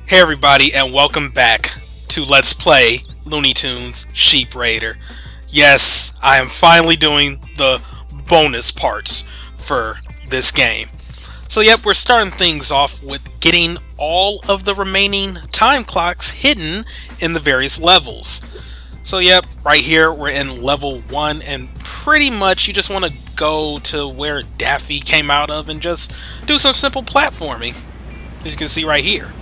Hey everybody, and welcome back to Let's Play Looney Tunes Sheep Raider. Yes, I am finally doing the bonus parts for this game. So yep, we're starting things off with getting all of the remaining time clocks hidden in the various levels. So yep, right here we're in level 1, and pretty much you just want to go to where Daffy came out of and just do some simple platforming, as you can see right here.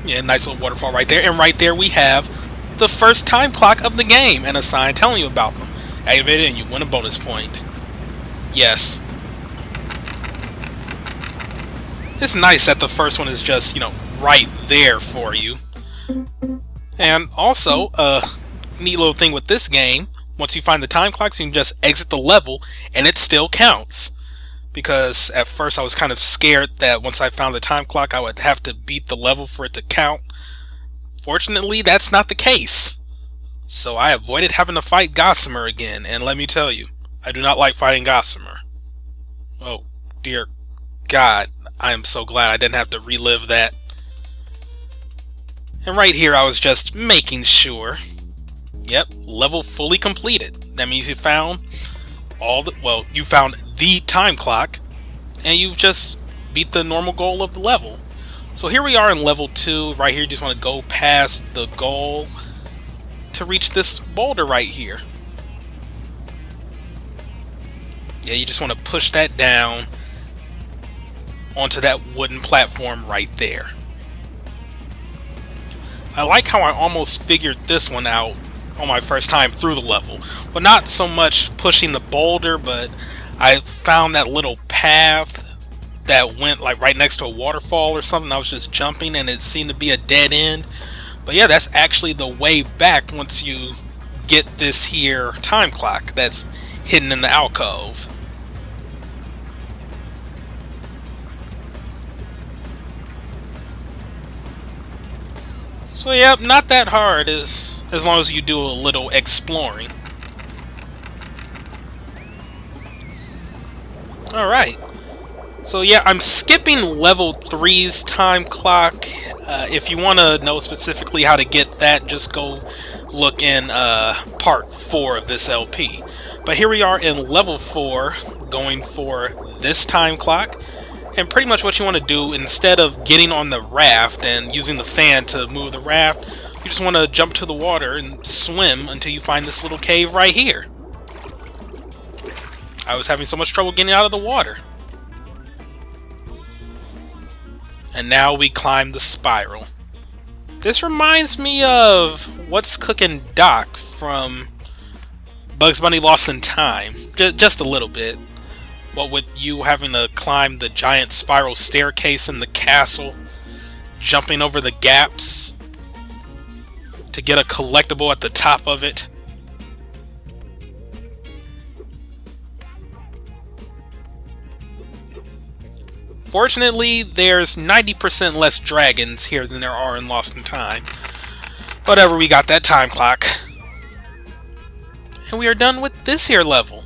Yeah, nice little waterfall right there. And right there we have the first time clock of the game and a sign telling you about them. Activate it and you win a bonus point. Yes. It's nice that the first one is just, right there for you. And also, a neat little thing with this game, once you find the time clocks, you can just exit the level and it still counts. Because at first I was kind of scared that once I found the time clock I would have to beat the level for it to count. Fortunately, that's not the case. So I avoided having to fight Gossamer again, and let me tell you, I do not like fighting Gossamer. Oh, dear God, I am so glad I didn't have to relive that. And right here I was just making sure. Yep, level fully completed. That means you found you found the time clock, and you've just beat the normal goal of the level. So here we are in level 2. Right here, you just want to go past the goal to reach this boulder right here. Yeah, you just want to push that down onto that wooden platform right there. I like how I almost figured this one out on my first time through the level. Well, not so much pushing the boulder, but I found that little path that went like right next to a waterfall or something. I was just jumping and it seemed to be a dead end. But yeah, that's actually the way back once you get this here time clock that's hidden in the alcove. So yep, not that hard as long as you do a little exploring. Alright. So yeah, I'm skipping level 3's time clock. If you want to know specifically how to get that, just go look in part 4 of this LP. But here we are in level 4, going for this time clock. And pretty much what you want to do, instead of getting on the raft and using the fan to move the raft, you just want to jump to the water and swim until you find this little cave right here. I was having so much trouble getting out of the water. And now we climb the spiral. This reminds me of What's Cooking Doc from Bugs Bunny Lost in Time. Just a little bit. What with you having to climb the giant spiral staircase in the castle, jumping over the gaps to get a collectible at the top of it. Fortunately, there's 90% less dragons here than there are in Lost in Time. Whatever, we got that time clock. And we are done with this here level.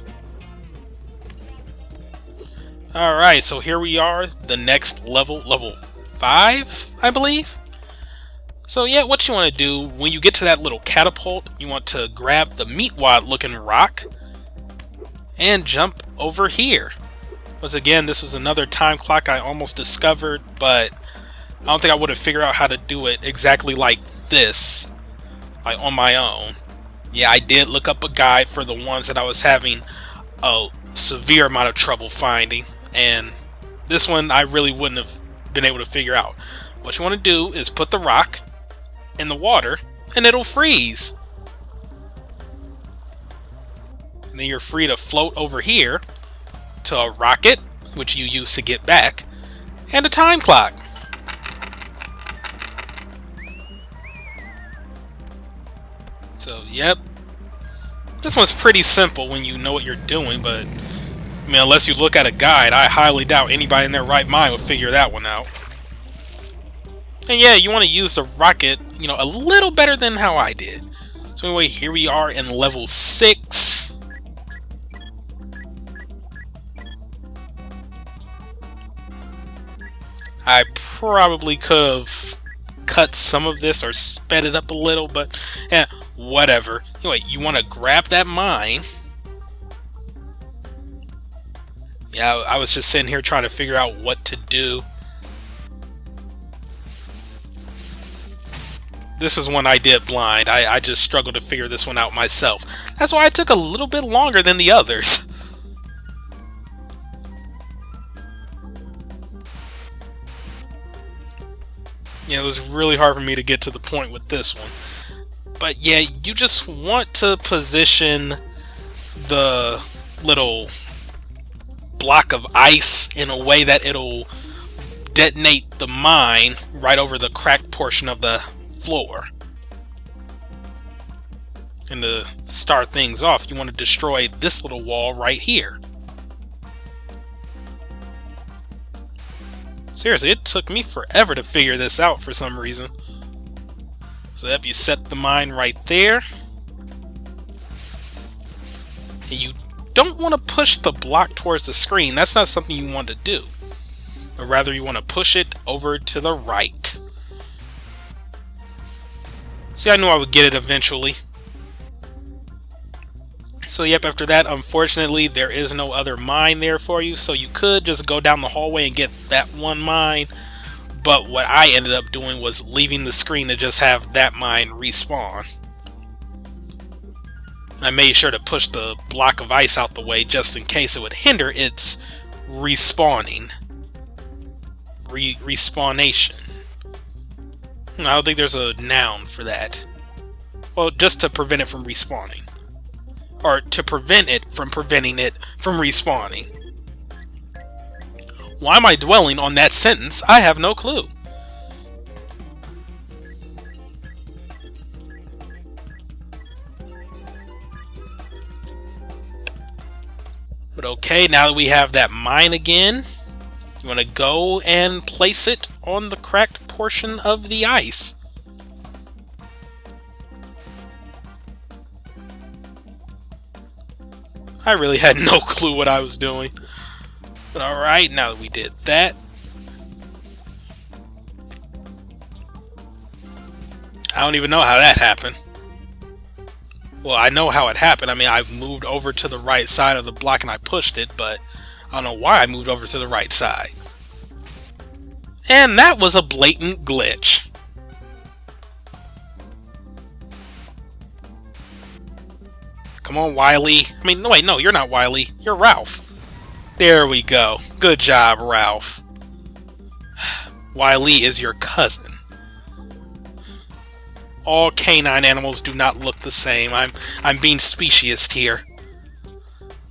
Alright, so here we are, the next level, level 5, I believe? So yeah, what you want to do, when you get to that little catapult, you want to grab the meatwad looking rock and jump over here. Once again, this was another time clock I almost discovered, but I don't think I would have figured out how to do it exactly like this, like on my own. Yeah, I did look up a guide for the ones that I was having a severe amount of trouble finding, and this one I really wouldn't have been able to figure out. What you want to do is put the rock in the water and it'll freeze. And then you're free to float over here to a rocket, which you use to get back, and a time clock. So yep, this one's pretty simple when you know what you're doing, but I mean, unless you look at a guide, I highly doubt anybody in their right mind would figure that one out. And yeah, you want to use the rocket, a little better than how I did. So anyway, here we are in level 6. I probably could have cut some of this or sped it up a little, but yeah, whatever. Anyway, you want to grab that mine. Yeah, I was just sitting here trying to figure out what to do. This is one I did blind. I just struggled to figure this one out myself. That's why it took a little bit longer than the others. Yeah, it was really hard for me to get to the point with this one. But yeah, you just want to position the little block of ice in a way that it'll detonate the mine right over the cracked portion of the floor. And to start things off, you want to destroy this little wall right here. Seriously, it took me forever to figure this out for some reason. So yep, you set the mine right there. And you don't want to push the block towards the screen. That's not something you want to do. But rather you want to push it over to the right. See, I knew I would get it eventually. So yep, after that, unfortunately, there is no other mine there for you, so you could just go down the hallway and get that one mine, but what I ended up doing was leaving the screen to just have that mine respawn. I made sure to push the block of ice out the way just in case it would hinder its respawning. Respawnation. I don't think there's a noun for that. Well, just to prevent it from respawning. Or to prevent it from preventing it from respawning. Why am I dwelling on that sentence? I have no clue. But okay, now that we have that mine again, you want to go and place it on the cracked portion of the ice. I really had no clue what I was doing. But alright, now that we did that, I don't even know how that happened. Well, I know how it happened. I mean, I moved over to the right side of the block and I pushed it, but I don't know why I moved over to the right side. And that was a blatant glitch. Come on, Wily. I mean, no, wait, no, you're not Wily. You're Ralph. There we go. Good job, Ralph. Wily is your cousin. All canine animals do not look the same. I'm being speciesist here.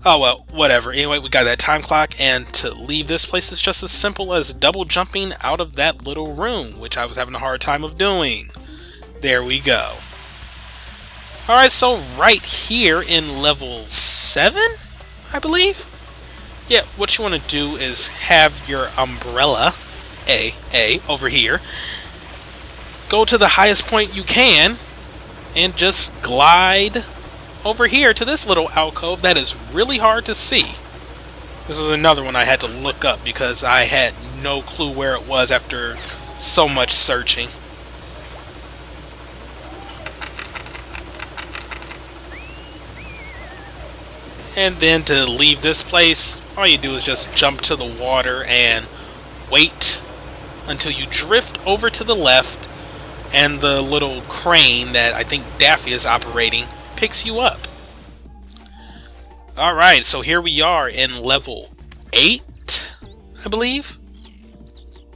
Oh well, whatever. Anyway, we got that time clock, and to leave this place is just as simple as double jumping out of that little room, which I was having a hard time of doing. There we go. Alright, so right here in level 7, I believe? Yeah, what you want to do is have your umbrella, A, over here. Go to the highest point you can, and just glide over here to this little alcove that is really hard to see. This was another one I had to look up because I had no clue where it was after so much searching. And then to leave this place, all you do is just jump to the water and wait until you drift over to the left and the little crane that I think Daffy is operating picks you up. Alright, so here we are in level 8, I believe.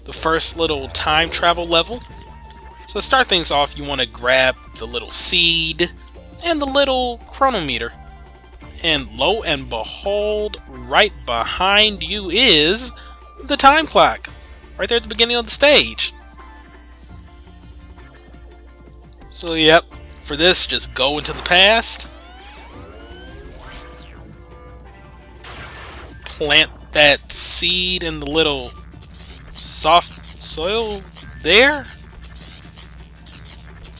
The first little time travel level. So to start things off, you want to grab the little seed and the little chronometer. And lo and behold, right behind you is the time clock. Right there at the beginning of the stage. So yep, for this, just go into the past. Plant that seed in the little soft soil there.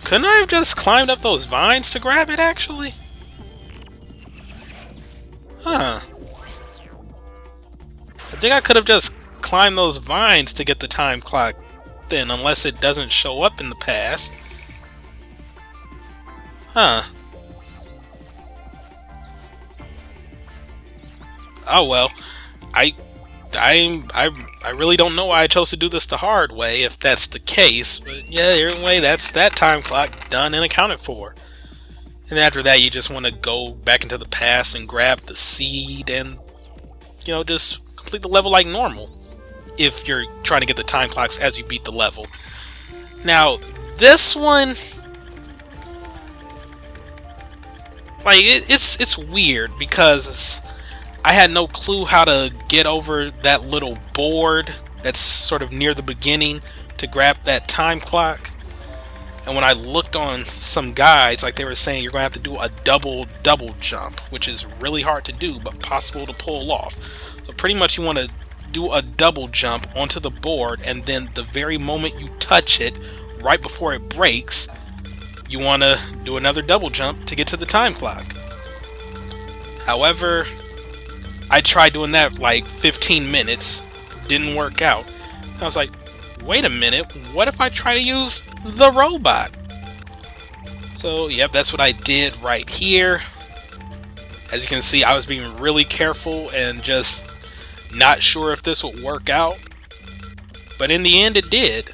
Couldn't I have just climbed up those vines to grab it, actually? Huh. I think I could have just climbed those vines to get the time clock then, unless it doesn't show up in the past. Huh. Oh well. I I really don't know why I chose to do this the hard way, if that's the case. But yeah, anyway, that's that time clock done and accounted for. And after that, you just want to go back into the past and grab the seed and, you know, just complete the level like normal, if you're trying to get the time clocks as you beat the level. Now, this one, like, it's weird because I had no clue how to get over that little board that's sort of near the beginning to grab that time clock. And when I looked on some guides, like they were saying, you're going to have to do a double jump, which is really hard to do, but possible to pull off. So pretty much you want to do a double jump onto the board, and then the very moment you touch it, right before it breaks, you want to do another double jump to get to the time clock. However, I tried doing that like 15 minutes, didn't work out. I was like, wait a minute, what if I try to use the robot? So, yep, that's what I did right here. As you can see, I was being really careful and just not sure if this would work out. But in the end, it did.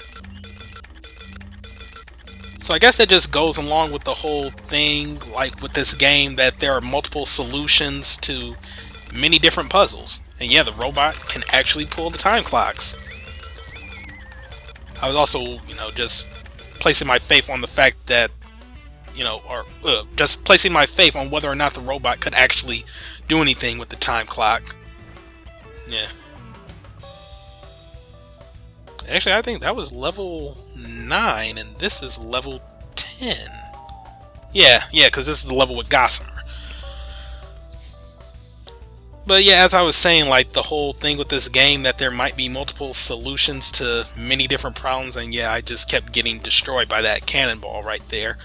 So I guess that just goes along with the whole thing, like with this game, that there are multiple solutions to many different puzzles. And yeah, the robot can actually pull the time clocks. I was also, you know, just placing my faith on the fact that, you know, or just placing my faith on whether or not the robot could actually do anything with the time clock. Yeah. Actually, I think that was level 9, and this is level 10. Yeah, because this is the level with Gossamer. But yeah, as I was saying, like, the whole thing with this game, that there might be multiple solutions to many different problems, and yeah, I just kept getting destroyed by that cannonball right there.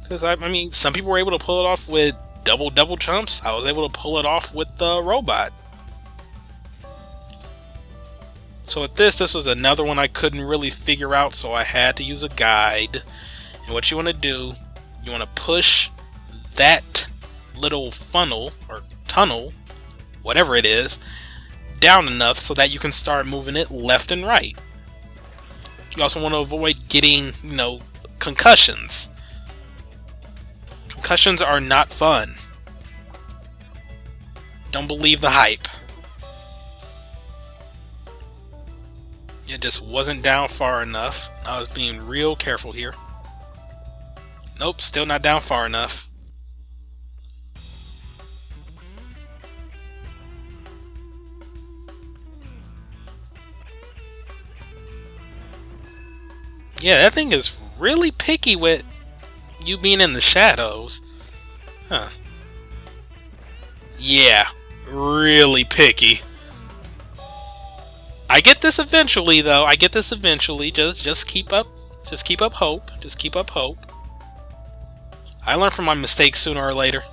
Because, I mean, some people were able to pull it off with double jumps. I was able to pull it off with the robot. So with this was another one I couldn't really figure out, so I had to use a guide. And what you want to do, you want to push that little funnel, or tunnel, whatever it is, down enough so that you can start moving it left and right. You also want to avoid getting, you know, concussions. Concussions are not fun. Don't believe the hype. It just wasn't down far enough. I was being real careful here. Nope, still not down far enough. Yeah, that thing is really picky with you being in the shadows. Huh. Yeah, really picky. I get this eventually, though. I get this eventually. Just keep up. Just keep up hope. Just keep up hope. I learn from my mistakes sooner or later.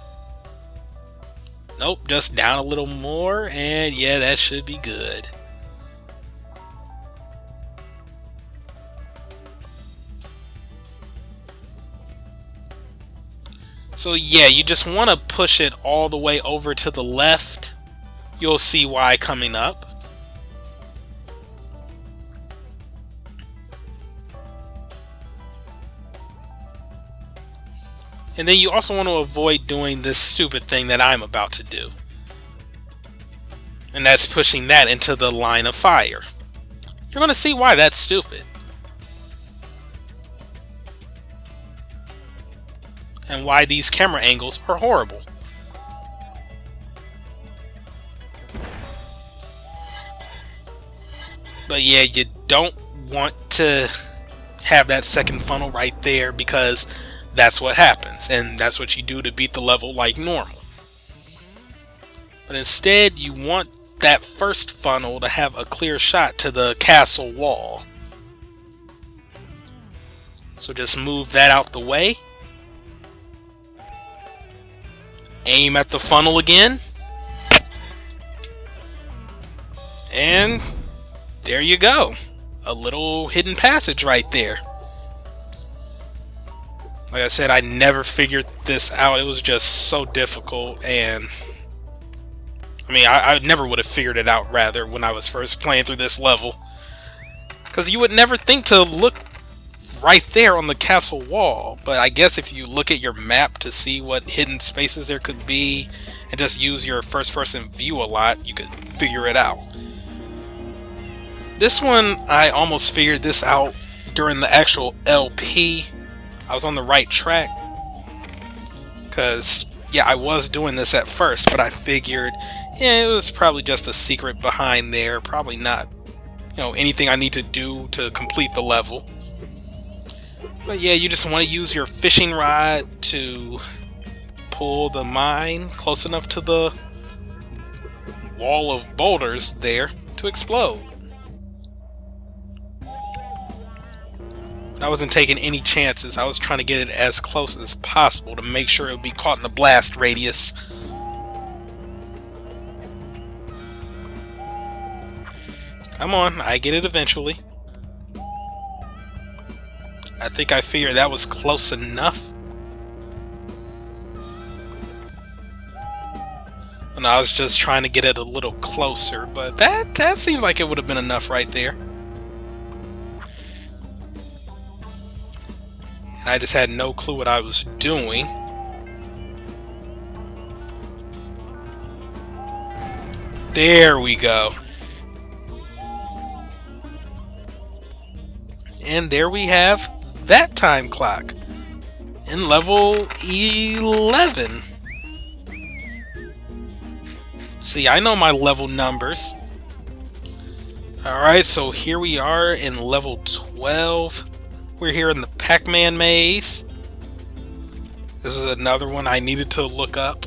Nope, just down a little more, and yeah, that should be good. So yeah, you just want to push it all the way over to the left. You'll see why coming up. And then you also want to avoid doing this stupid thing that I'm about to do. And that's pushing that into the line of fire. You're going to see why that's stupid. And why these camera angles are horrible. But yeah, you don't want to have that second funnel right there, because that's what happens, and that's what you do to beat the level like normal. But instead, you want that first funnel to have a clear shot to the castle wall. So just move that out the way. Aim at the funnel again. And there you go. a little hidden passage right there. Like I said, I never figured this out. It was just so difficult, and I mean, I never would have figured it out, rather, when I was first playing through this level. Because you would never think to look right there on the castle wall, but I guess if you look at your map to see what hidden spaces there could be, and just use your first-person view a lot, you could figure it out. This one, I almost figured this out during the actual LP. I was on the right track, because, yeah, I was doing this at first, but I figured, yeah, it was probably just a secret behind there, probably not, anything I need to do to complete the level. But yeah, you just want to use your fishing rod to pull the mine close enough to the wall of boulders there to explode. I wasn't taking any chances. I was trying to get it as close as possible to make sure it would be caught in the blast radius. Come on, I get it eventually. I think I figured that was close enough. And I was just trying to get it a little closer, but that seems like it would have been enough right there. And I just had no clue what I was doing. There we go. And there we have that time clock in level 11. See, I know my level numbers. Alright, so here we are in level 12. We're here in the Pac-Man maze. This is another one I needed to look up.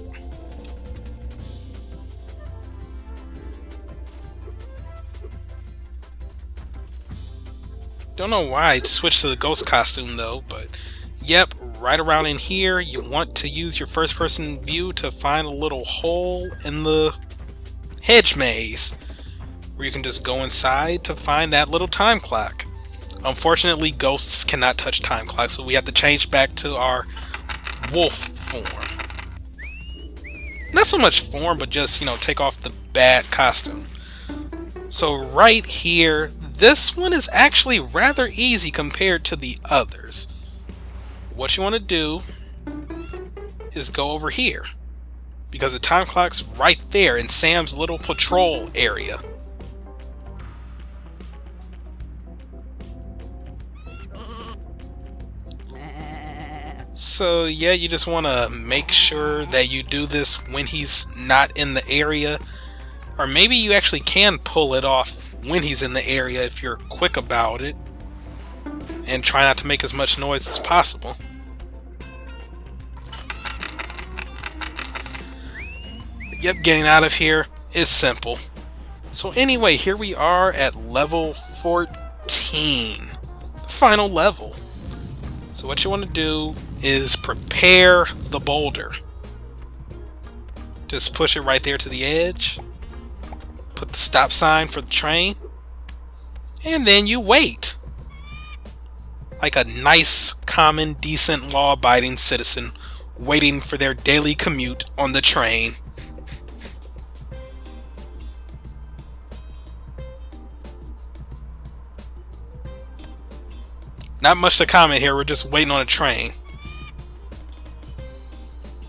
Don't know why I switched to the ghost costume though, but yep, right around in here you want to use your first person view to find a little hole in the hedge maze where you can just go inside to find that little time clock. Unfortunately, ghosts cannot touch time clocks, so we have to change back to our wolf form. Not so much form, but just, take off the bad costume. So right here, this one is actually rather easy compared to the others. What you want to do is go over here, because the time clock's right there in Sam's little patrol area. So yeah, you just want to make sure that you do this when he's not in the area, or maybe you actually can pull it off when he's in the area if you're quick about it, and try not to make as much noise as possible. Yep, getting out of here is simple. So anyway, here we are at level 14, the final level. So what you want to do is prepare the boulder. Just push it right there to the edge. Put the stop sign for the train. And then you wait. Like a nice, common, decent, law-abiding citizen waiting for their daily commute on the train. Not much to comment here, we're just waiting on a train.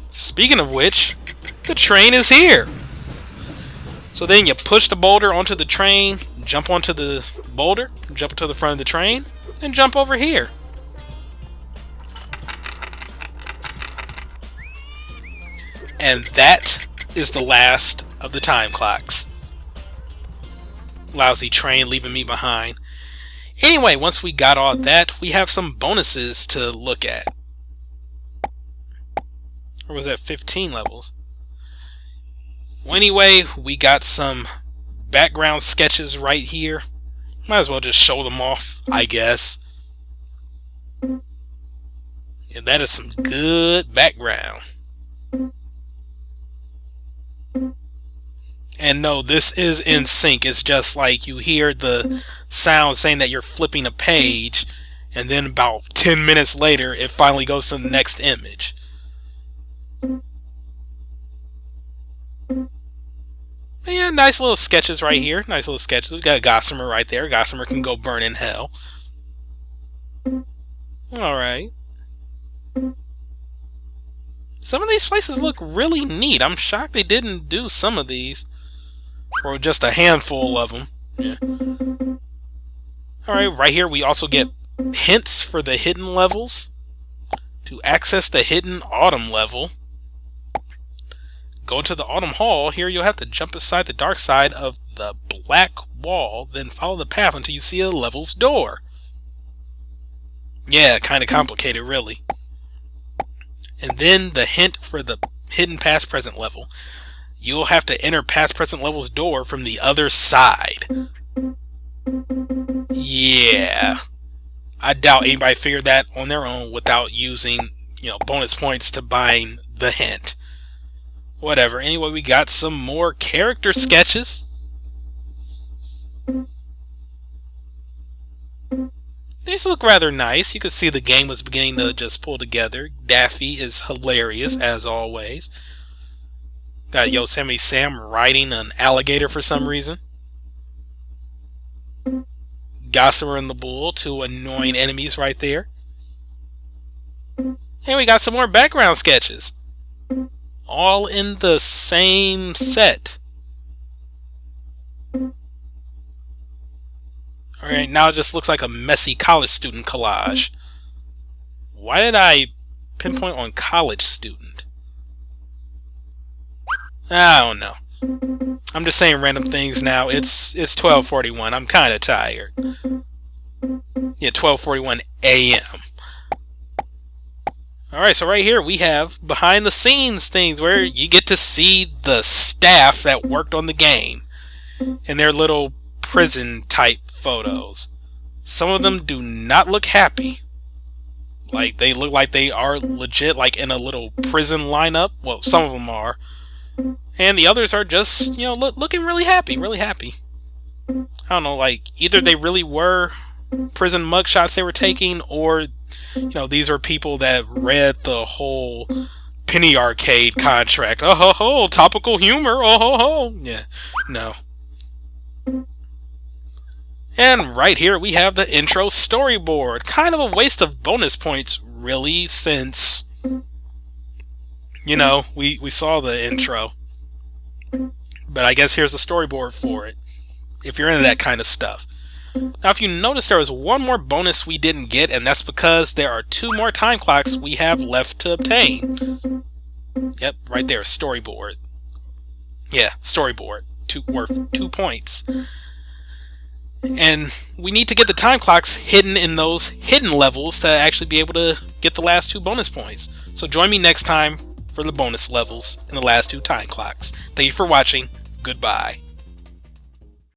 Speaking of which, the train is here! So then you push the boulder onto the train, jump onto the boulder, jump to the front of the train, and jump over here. And that is the last of the time clocks. Lousy train leaving me behind. Anyway, once we got all that, we have some bonuses to look at. Or was that 15 levels? Well, anyway, we got some background sketches right here. Might as well just show them off, I guess. Yeah, that is some good background. And no, this is in sync. It's just like you hear the sound saying that you're flipping a page, and then about 10 minutes later, it finally goes to the next image. But yeah, nice little sketches right here. Nice little sketches. We got Gossamer right there. Gossamer can go burn in hell. Alright. Some of these places look really neat. I'm shocked they didn't do some of these. Or just a handful of them. Yeah. Alright, right here we also get hints for the hidden levels. To access the hidden autumn level, go into the autumn hall. Here you'll have to jump aside the dark side of the black wall, then follow the path until you see a level's door. Yeah, kind of complicated, really. And then the hint for the hidden past present level. You'll have to enter past present level's door from the other side. Yeah. I doubt anybody figured that on their own without using, bonus points to buying the hint. Whatever. Anyway, we got some more character sketches. These look rather nice. You can see the game was beginning to just pull together. Daffy is hilarious, as always. Got Yosemite Sam riding an alligator for some reason. Gossamer and the Bull, two annoying enemies right there. And we got some more background sketches. All in the same set. Alright, now it just looks like a messy college student collage. Why did I pinpoint on college student? I don't know. I'm just saying random things now. It's 12:41. I'm kind of tired. Yeah, 12:41 a.m. Alright, so right here we have behind the scenes things where you get to see the staff that worked on the game in their little prison type photos. Some of them do not look happy. Like, they look like they are legit, like, in a little prison lineup. Well, some of them are. And the others are just, looking really happy, really happy. I don't know, like, either they really were prison mugshots they were taking, or, these are people that read the whole Penny Arcade contract. Oh ho ho, topical humor, oh ho ho. Yeah, no. And right here we have the intro storyboard. Kind of a waste of bonus points, really, since, we saw the intro. But I guess here's the storyboard for it, if you're into that kind of stuff. Now, if you notice, there was one more bonus we didn't get, and that's because there are 2 more time clocks we have left to obtain. Yep, right there, storyboard. Yeah, storyboard. Worth 2 points. And we need to get the time clocks hidden in those hidden levels to actually be able to get the last 2 bonus points. So join me next time for the bonus levels and the last 2 time clocks. Thank you for watching. Goodbye.